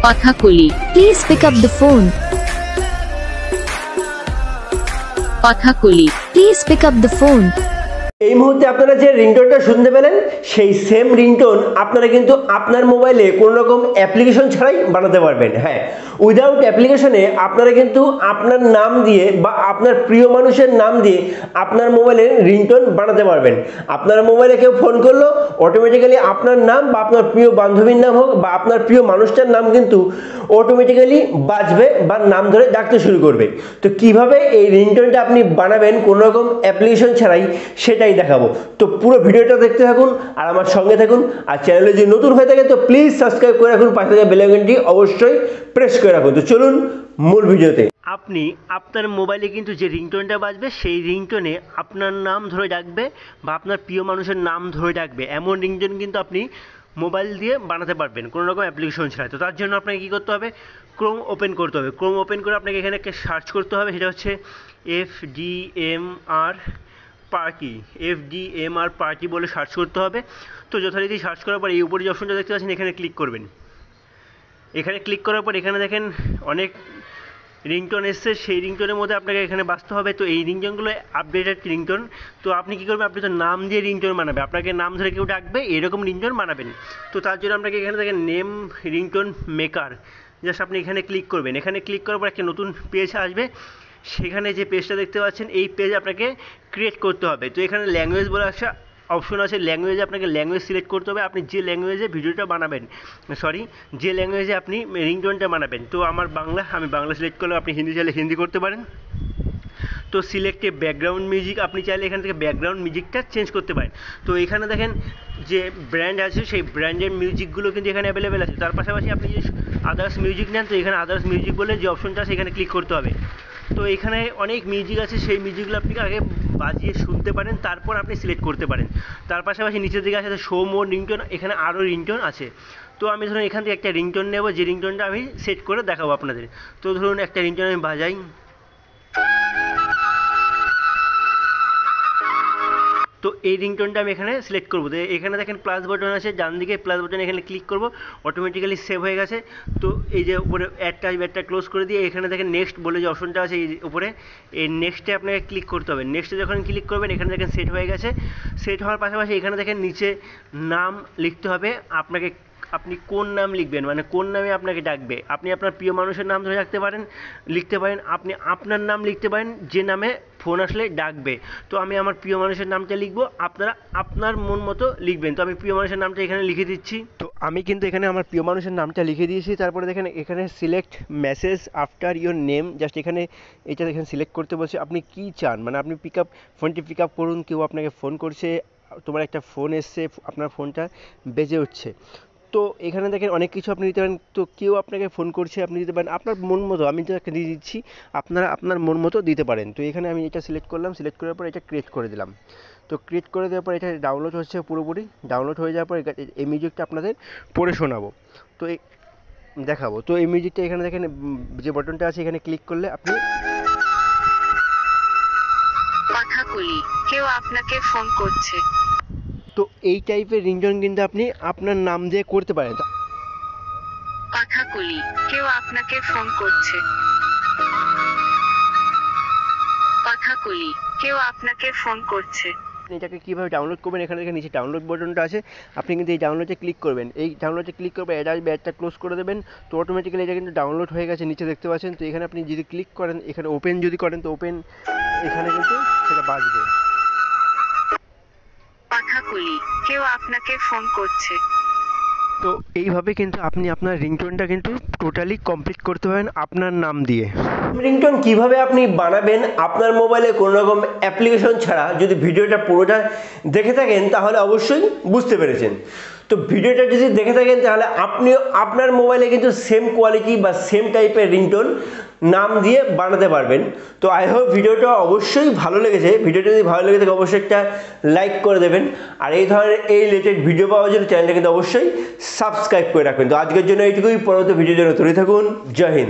Kathakali. Please pick up the phone. Kathakali. Please pick up the phone. এই মুহূর্তে আপনারা যে রিংটোনটা শুনতে পেলেন সেই সেম রিংটোন আপনারা কিন্তু আপনার মোবাইলে কোনো রকম অ্যাপ্লিকেশন ছাড়াই বানাতে পারবেন। হ্যাঁ, উইদাউট অ্যাপ্লিকেশনে আপনারা কিন্তু আপনার নাম দিয়ে বা আপনার প্রিয় মানুষের নাম দিয়ে আপনার মোবাইলে রিংটোন বানাতে পারবেন। আপনার মোবাইলে কেউ ফোন করলো অটোমেটিক্যালি আপনার নাম বা আপনার প্রিয় বান্ধবীর নাম হোক বা আপনার প্রিয় মানুষটার নাম কিন্তু অটোমেটিক্যালি বাজবে বা নাম ধরে ডাকতে শুরু করবে। তো কিভাবে এই রিংটোনটা আপনি বানাবেন কোনো রকম অ্যাপ্লিকেশন ছাড়াই সেটাই দেখাবো। তো পুরো ভিডিওটা দেখতে থাকুন আর আমার সঙ্গে থাকুন। আর চ্যানেলে যদি নতুন হয়ে থাকে তো প্লিজ সাবস্ক্রাইব করে রাখুন, পাশে থাকা বেল আইকনটি অবশ্যই প্রেস করে রাখুন। তো চলুন মূল ভিডিওতে। আপনি আপনার মোবাইলে কিন্তু যে রিংটোনটা বাজবে সেই রিংটোনে আপনার নাম ধরে ডাকবে বা আপনার প্রিয় মানুষের নাম ধরে ডাকবে এমন রিংটোন কিন্তু আপনি মোবাইল দিয়ে বানাতে পারবেন কোনো রকম অ্যাপ্লিকেশন ছাড়া। তো তার জন্য আপনাকে কী করতে হবে, ক্রোম ওপেন করতে হবে। ক্রোম ওপেন করে আপনাকে এখানে একটা সার্চ করতে হবে, সেটা হচ্ছে Fdmr পার্টি, Fdmr পার্টি বলে সার্চ করতে হবে। তো যথারীতি সার্চ করার পর এই উপরে যে অপশনটা দেখতে পাচ্ছেন এখানে ক্লিক করবেন। এখানে ক্লিক করার পর এখানে দেখেন অনেক রিংটোন এসছে, সেই রিংটোনের মধ্যে আপনাকে এখানে বাঁচতে হবে। তো এই রিংটোনগুলো আপডেটেড রিংটোন। তো আপনি কী করবেন, আপনি তো নাম দিয়ে রিংটোন বানাবে, আপনাকে নাম ধরে কেউ ডাকবে এরকম রিংটোন বানাবেন। তো তার জন্য আপনাকে এখানে দেখেন নেম রিংটোন মেকার, জাস্ট আপনি এখানে ক্লিক করবেন। এখানে ক্লিক করার পর একটা নতুন পেজ আসবে, সেখানে যে পেজটা দেখতে পাচ্ছেন এই পেজ আপনাকে ক্রিয়েট করতে হবে। তো এখানে ল্যাঙ্গুয়েজ বলে একটা অপশন আছে, ল্যাঙ্গুয়েজে আপনাকে ল্যাঙ্গুয়েজ সিলেক্ট করতে হবে। আপনি যে ল্যাঙ্গুয়েজে ভিডিওটা বানাবেন, যে ল্যাঙ্গুয়েজে আপনি রিংটোনটা বানাবেন। তো আমার বাংলা, আমি বাংলা সিলেক্ট করলে আপনি হিন্দি চাইলে হিন্দি করতে পারেন। তো সিলেক্টে ব্যাকগ্রাউন্ড মিউজিক, আপনি চাইলে এখান থেকে ব্যাকগ্রাউন্ড মিউজিকটা চেঞ্জ করতে পারেন। তো এখানে দেখেন যে ব্র্যান্ড আছে সেই ব্র্যান্ডের মিউজিকগুলো কিন্তু এখানে অ্যাভেলেবেল আছে। তার পাশাপাশি আপনি যদি আদার্স মিউজিক নেন তো এখানে আদার্স মিউজিক বলে যে অপশনটা আছে এখানে ক্লিক করতে হবে। তো এখানে অনেক মিউজিক আছে, সেই মিউজিকগুলো আপনি আগে বাজিয়ে শুনতে পারেন, তারপর আপনি সিলেক্ট করতে পারেন। তার পাশাপাশি নিচের দিকে আছে শো মোর রিংটোন, এখানে আরও রিংটোন আছে। তো আমি ধরুন এখান থেকে একটা রিংটোন নেব, যে রিংটোনটা আমি সেট করে দেখাবো আপনাদের। তো ধরুন একটা রিংটোন আমি বাজাই। তো এই রিংটোনটা আমি এখানে সিলেক্ট করবো। তো এখানে দেখেন প্লাস বাটন আছে, ডান দিকে প্লাস বাটন, এখানে ক্লিক করবো, অটোমেটিক্যালি সেভ হয়ে গেছে। তো এই যে উপরে অ্যাডটা ক্লোজ করে দিয়ে এখানে দেখেন নেক্সট বলে যে অপশনটা আছে এই উপরে, এই নেক্সটে আপনাকে ক্লিক করতে হবে। নেক্সটে যখন ক্লিক করবেন এখানে দেখেন সেট হয়ে গেছে। সেট হওয়ার পাশাপাশি এখানে দেখেন নিচে নাম লিখতে হবে আপনাকে, আপনি কোন নাম লিখবেন মানে কোন নামে আপনাকে ডাকবে। আপনি আপনার প্রিয় মানুষের নাম ধরে রাখতে পারেন, লিখতে পারেন, আপনি আপনার নাম লিখতে পারেন যে নামে ফোন আসলে ডাকবে। তো আমি আমার প্রিয় মানুষের নামটা লিখবো, আপনারা আপনার মন মতো লিখবেন। তো আমি প্রিয় মানুষের নামটা এখানে লিখে দিচ্ছি। তো আমি কিন্তু এখানে আমার প্রিয় মানুষের নামটা লিখে দিয়েছি। তারপরে দেখেন এখানে select message after your name, just এখানে এটা দেখেন সিলেক্ট করতে বলছে আপনি কী চান, মানে আপনি ফোনটি পিক আপ করুন, কেউ আপনাকে ফোন করছে, তোমার একটা ফোন এসছে, আপনার ফোনটা বেজে উঠছে। তো এখানে দেখেন অনেক কিছু আপনি দিতে পারেন। তো কেউ আপনাকে ফোন করছে আপনি দিতে পারেন আপনার মন মতো, আমি তো একটা দিয়ে দিচ্ছি, আপনারা আপনার মন মতো দিতে পারেন। তো এখানে আমি এটা সিলেক্ট করলাম, সিলেক্ট করার পর এটা ক্রিয়েট করে দিলাম। তো ক্রিয়েট করে দেওয়ার পর এটা ডাউনলোড হচ্ছে, পুরোপুরি ডাউনলোড হয়ে যাওয়ার পর এই মিউজিকটা আপনাদের পড়ে শোনাবো, তো দেখাবো। তো এই মিউজিকটা এখানে দেখেন যে বাটনটা আছে এখানে ক্লিক করলে আপনি কথাকলি, কেউ আপনাকে ফোন করছে। তো এই টাইপের রিংটোন কিন্তু আপনি আপনার নাম দিয়ে করতে পারেন। কথাকলি, কেউ আপনাকে ফোন করছে। কথাকলি, কেউ আপনাকে ফোন করছে। এটাকে কীভাবে ডাউনলোড করবেন, এখানে দেখেন নিচে ডাউনলোড বাটনটা আছে, আপনি কিন্তু এই ডাউনলোডে ক্লিক করবেন। এই ডাউনলোডে ক্লিক করবে অ্যাড আসবে, অ্যাডটা ক্লোজ করে দেবেন। তো অটোমেটিক্যালি এটা কিন্তু ডাউনলোড হয়ে গেছে, নিচে দেখতে পাচ্ছেন। তো এখানে আপনি যদি ক্লিক করেন, এখানে ওপেন যদি করেন তো ওপেন এখানে কিন্তু সেটা বাজবে। কথাকলি, কেউ আপনাকে ফোন করছে। তো এইভাবে কিন্তু আপনি আপনার রিংটোনটা কিন্তু টোটালি কমপ্লিট করতে পারেন আপনার নাম দিয়ে। রিংটোন কিভাবে আপনি বানাবেন আপনার মোবাইলে কোনো রকম অ্যাপ্লিকেশন ছাড়া, যদি ভিডিওটা পুরোটা দেখে থাকেন তাহলে অবশ্যই বুঝতে পেরেছেন। তো ভিডিওটা যদি দেখে থাকেন তাহলে আপনিও আপনার মোবাইলে কিন্তু সেম কোয়ালিটি বা সেম টাইপের রিংটোন নাম দিয়ে বানাতে পারবেন। তো আই হোপ ভিডিওটা অবশ্যই ভালো লেগেছে। ভিডিওটা যদি ভালো লেগে থাকে অবশ্যই একটা লাইক করে দেবেন। আর এই ধরনের এই রিলেটেড ভিডিও পাওয়ার জন্য চ্যানেলটা কিন্তু অবশ্যই সাবস্ক্রাইব করে রাখবেন। তো আজকের জন্য এইটুকুই, পরবর্তী ভিডিওর জন্য তৈরি থাকুন। জয় হিন্দ।